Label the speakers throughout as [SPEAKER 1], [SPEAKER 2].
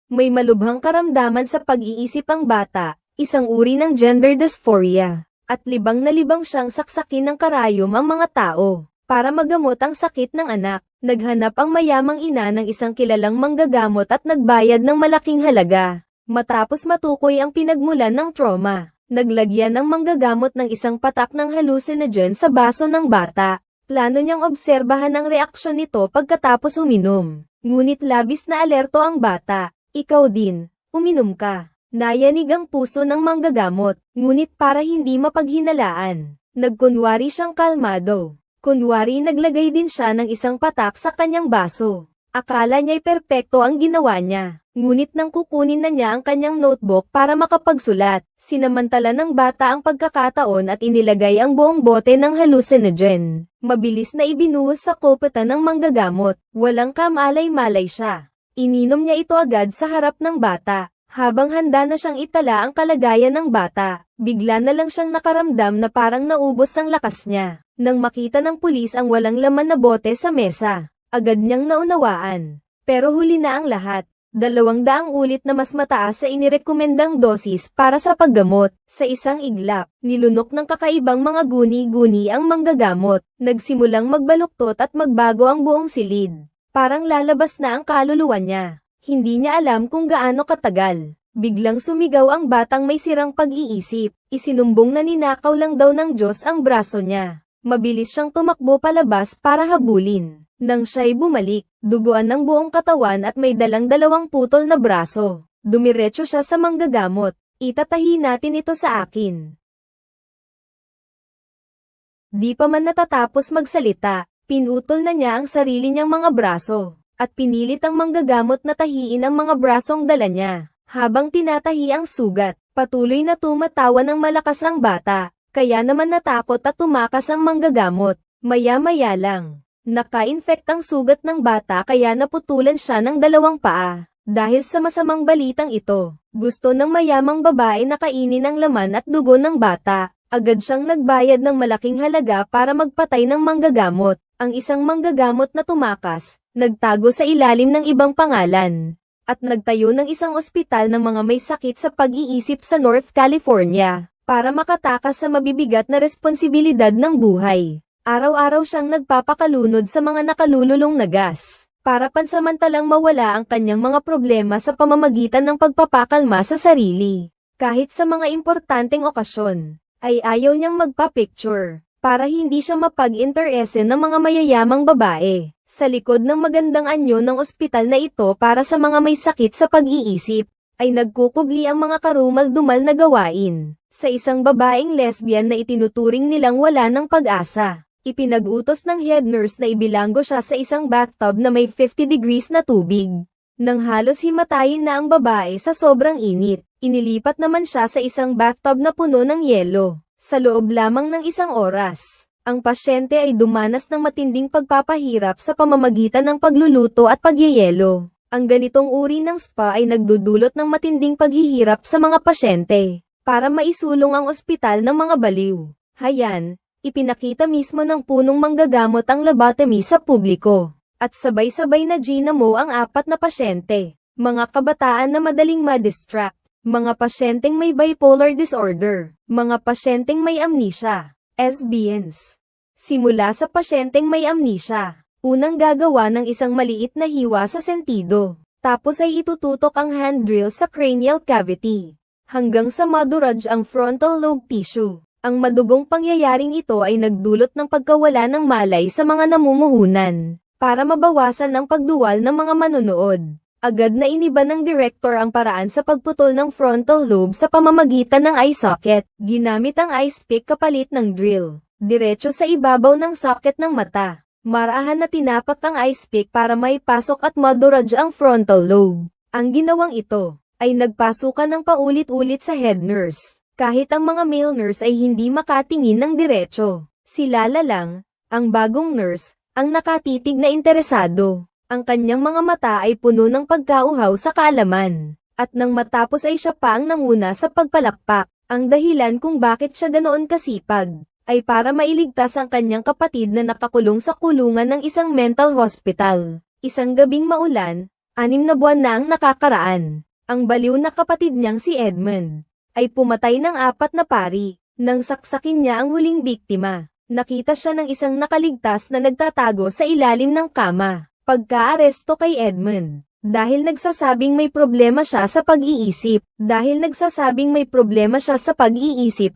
[SPEAKER 1] May malubhang karamdaman sa pag-iisip ang bata, isang uri ng gender dysphoria, at libang na libang siyang saksakin ng karayom ang mga tao. Para magamot ang sakit ng anak, naghanap ang mayamang ina ng isang kilalang manggagamot at nagbayad ng malaking halaga. Matapos matukoy ang pinagmulan ng trauma, naglagyan ng manggagamot ng isang patak ng hallucinogen sa baso ng bata. Plano niyang obserbahan ang reaksyon nito pagkatapos uminom. Ngunit labis na alerto ang bata. Ikaw din, uminom ka. Nayanig ang puso ng manggagamot, ngunit para hindi mapaghinalaan, nagkunwari siyang kalmado. Kunwari naglagay din siya ng isang patak sa kanyang baso. Akala niya'y perpekto ang ginawa niya, ngunit nang kukunin na niya ang kanyang notebook para makapagsulat, sinamantala ng bata ang pagkakataon at inilagay ang buong bote ng hallucinogen. Mabilis na ibinuhos sa kopeta ng manggagamot, walang kamalay-malay siya. Ininom niya ito agad sa harap ng bata. Habang handa na siyang itala ang kalagayan ng bata, bigla na lang siyang nakaramdam na parang naubos ang lakas niya. Nang makita ng pulis ang walang laman na bote sa mesa, agad niyang naunawaan. Pero huli na ang lahat. 200 ulit na mas mataas sa inirekomendang dosis para sa paggamot. Sa isang iglap, nilunok ng kakaibang mga guni-guni ang manggagamot. Nagsimulang magbaluktot at magbago ang buong silid. Parang lalabas na ang kaluluwa niya. Hindi niya alam kung gaano katagal. Biglang sumigaw ang batang may sirang pag-iisip. Isinumbong na ninakaw lang daw ng Diyos ang braso niya. Mabilis siyang tumakbo palabas para habulin. Nang siya'y bumalik, duguan ng buong katawan at may dalang 2 putol na braso. Dumiretso siya sa manggagamot. Itatahi natin ito sa akin. Di pa man natatapos magsalita, pinutol na niya ang sarili niyang mga braso, at pinilit ang manggagamot na tahiin ang mga brasong dala niya. Habang tinatahi ang sugat, patuloy na tumatawa ng malakas ang bata. Kaya naman natakot at tumakas ang manggagamot. Maya-maya lang, naka-infect ang sugat ng bata kaya naputulan siya ng 2 paa. Dahil sa masamang balitang ito, gusto ng mayamang babae na kainin ang laman at dugo ng bata. Agad siyang nagbayad ng malaking halaga para magpatay ng manggagamot. Ang isang manggagamot na tumakas, nagtago sa ilalim ng ibang pangalan, at nagtayo ng isang ospital ng mga may sakit sa pag-iisip sa North California. Para makatakas sa mabibigat na responsibilidad ng buhay. Araw-araw siyang nagpapakalunod sa mga nakalululong na gas, para pansamantalang mawala ang kanyang mga problema sa pamamagitan ng pagpapakalma sa sarili. Kahit sa mga importanteng okasyon, ay ayaw niyang magpa-picture, para hindi siya mapag-interese ng mga mayayamang babae. Sa likod ng magandang anyo ng ospital na ito para sa mga may sakit sa pag-iisip, ay nagkukubli ang mga karumal-dumal na gawain. Sa isang babaeng lesbian na itinuturing nilang wala ng pag-asa, ipinag-utos ng head nurse na ibilanggo siya sa isang bathtub na may 50 degrees na tubig. Nang halos himatayin na ang babae sa sobrang init, inilipat naman siya sa isang bathtub na puno ng yelo. Sa loob lamang ng 1 oras, ang pasyente ay dumanas ng matinding pagpapahirap sa pamamagitan ng pagluluto at pagyeyelo. Ang ganitong uri ng spa ay nagdudulot ng matinding paghihirap sa mga pasyente. Para maisulong ang ospital ng mga baliw. Hayan, ipinakita mismo ng punong manggagamot ang lobotomy sa publiko. At sabay-sabay na ginamo ang 4 na pasyente. Mga kabataan na madaling ma-distract. Mga pasyenteng may bipolar disorder. Mga pasyenteng may amnesia. SBNs. Simula sa pasyenteng may amnesia. Unang gagawa ng isang maliit na hiwa sa sentido. Tapos ay itututok ang hand drill sa cranial cavity. Hanggang sa madurage ang frontal lobe tissue. Ang madugong pangyayaring ito ay nagdulot ng pagkawala ng malay sa mga namumuhunan. Para mabawasan ang pagduwal ng mga manonood, agad na iniba ng director ang paraan sa pagputol ng frontal lobe sa pamamagitan ng eye socket. Ginamit ang ice pick kapalit ng drill. Diretso sa ibabaw ng socket ng mata. Marahan na tinapak ang ice pick para maipasok at madurage ang frontal lobe. Ang ginawang ito ay nagpasukan ng paulit-ulit sa head nurse. Kahit ang mga male nurse ay hindi makatingin ng diretso. Si Lala lang, ang bagong nurse, ang nakatitig na interesado. Ang kanyang mga mata ay puno ng pagkauhaw sa kaalaman. At nang matapos ay siya pa ang nanguna sa pagpalakpak. Ang dahilan kung bakit siya ganoon kasipag, ay para mailigtas ang kanyang kapatid na nakakulong sa kulungan ng isang mental hospital. Isang gabing maulan, 6 na buwan na ang nakakaraan. Ang baliw na kapatid niyang si Edmund ay pumatay ng 4 na pari. Nang saksakin niya ang huling biktima, nakita siya ng isang nakaligtas na nagtatago sa ilalim ng kama. Pagka-aresto kay Edmund, dahil nagsasabing may problema siya sa pag-iisip,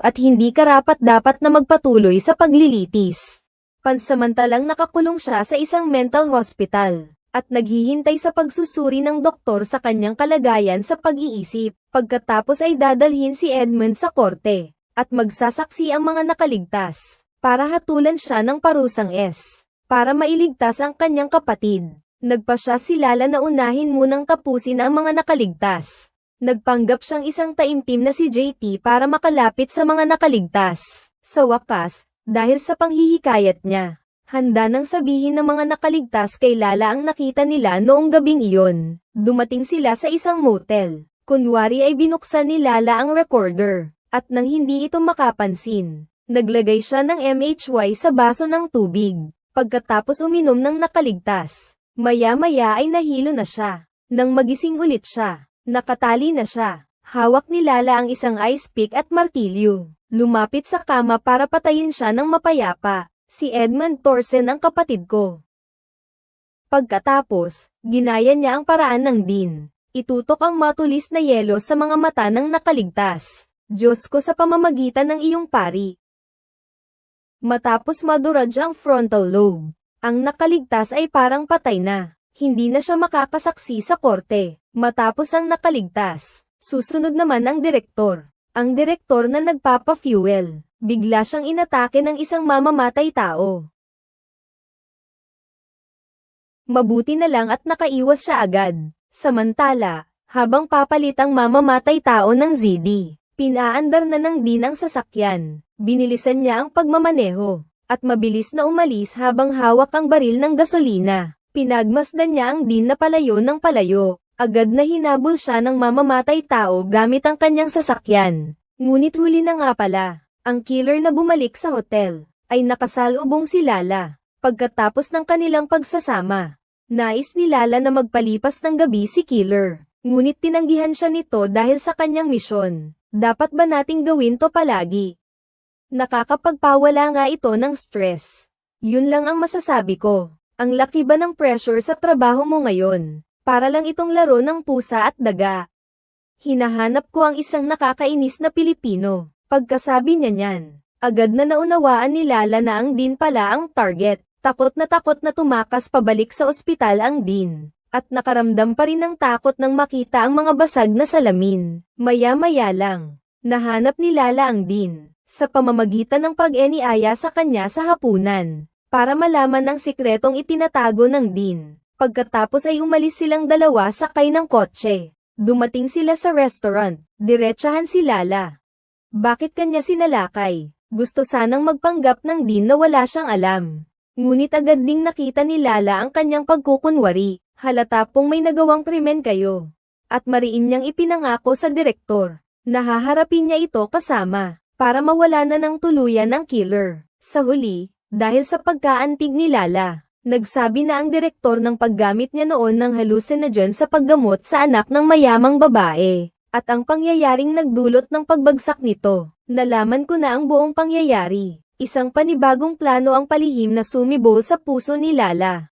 [SPEAKER 1] at hindi karapat-dapat na magpatuloy sa paglilitis. Pansamantalang nakakulong siya sa isang mental hospital, at naghihintay sa pagsusuri ng doktor sa kanyang kalagayan sa pag-iisip. Pagkatapos ay dadalhin si Edmund sa korte, at magsasaksi ang mga nakaligtas, para hatulan siya ng parusang S, para mailigtas ang kanyang kapatid. Nagpasya si Lala na unahin munang tapusin ang mga nakaligtas. Nagpanggap siyang isang taimtim na si JT para makalapit sa mga nakaligtas. Sa wakas, dahil sa panghihikayat niya, handa nang sabihin ng mga nakaligtas kay Lala ang nakita nila noong gabing iyon. Dumating sila sa isang motel. Kunwari ay binuksan ni Lala ang recorder, at nang hindi ito makapansin, naglagay siya ng MHY sa baso ng tubig. Pagkatapos uminom ng nakaligtas, maya-maya ay nahilo na siya. Nang magising ulit siya, nakatali na siya. Hawak ni Lala ang isang ice pick at martilyo. Lumapit sa kama para patayin siya ng mapayapa. Si Edmund Thorsen ang kapatid ko. Pagkatapos, ginaya niya ang paraan ng Dean. Itutok ang matulis na yelo sa mga mata ng nakaligtas. Diyos ko sa pamamagitan ng iyong pari. Matapos maduraj ang frontal lobe, ang nakaligtas ay parang patay na. Hindi na siya makakasaksi sa korte. Matapos ang nakaligtas, susunod naman ang direktor. Ang direktor na nagpapa-fuel. Bigla siyang inatake ng isang mamamatay tao. Mabuti na lang at nakaiwas siya agad. Samantala, habang papalit ang mamamatay tao ng ZD, pinaandar na ng Dean ang sasakyan. Binilisan niya ang pagmamaneho, at mabilis na umalis habang hawak ang baril ng gasolina. Pinagmasdan niya ang Dean na palayo ng palayo. Agad na hinabol siya ng mamamatay tao gamit ang kanyang sasakyan. Ngunit huli na nga pala, ang killer na bumalik sa hotel, ay nakasalubong si Lala. Pagkatapos ng kanilang pagsasama, nais ni Lala na magpalipas ng gabi si killer. Ngunit tinanggihan siya nito dahil sa kanyang misyon. Dapat ba nating gawin to palagi? Nakakapagpawala nga ito ng stress. Yun lang ang masasabi ko. Ang laki ba ng pressure sa trabaho mo ngayon? Para lang itong laro ng pusa at daga. Hinahanap ko ang isang nakakainis na Pilipino. Pagkasabi niya niyan, agad na naunawaan ni Lala na ang Dean pala ang target. Takot na tumakas pabalik sa ospital ang Dean. At nakaramdam pa rin ng takot nang makita ang mga basag na salamin. Maya-maya lang, nahanap ni Lala ang Dean, sa pamamagitan ng pag-eniaya sa kanya sa hapunan, para malaman ang sikretong itinatago ng Dean. Pagkatapos ay umalis silang dalawa sakay ng kotse. Dumating sila sa restaurant, diretsahan si Lala. Bakit kanya sinalakay? Gusto sanang magpanggap ng Dean na wala siyang alam. Ngunit agad ding nakita ni Lala ang kanyang pagkukunwari. Halata pong may nagawang krimen kayo. At mariin niyang ipinangako sa direktor, na haharapin niya ito kasama, para mawala na ng tuluyan ang killer. Sa huli, dahil sa pagkaantig ni Lala, nagsabi na ang direktor ng paggamit niya noon ng hallucinogen sa paggamot sa anak ng mayamang babae. At ang pangyayaring nagdulot ng pagbagsak nito. Nalaman ko na ang buong pangyayari. Isang panibagong plano ang palihim na sumibol sa puso ni Lala.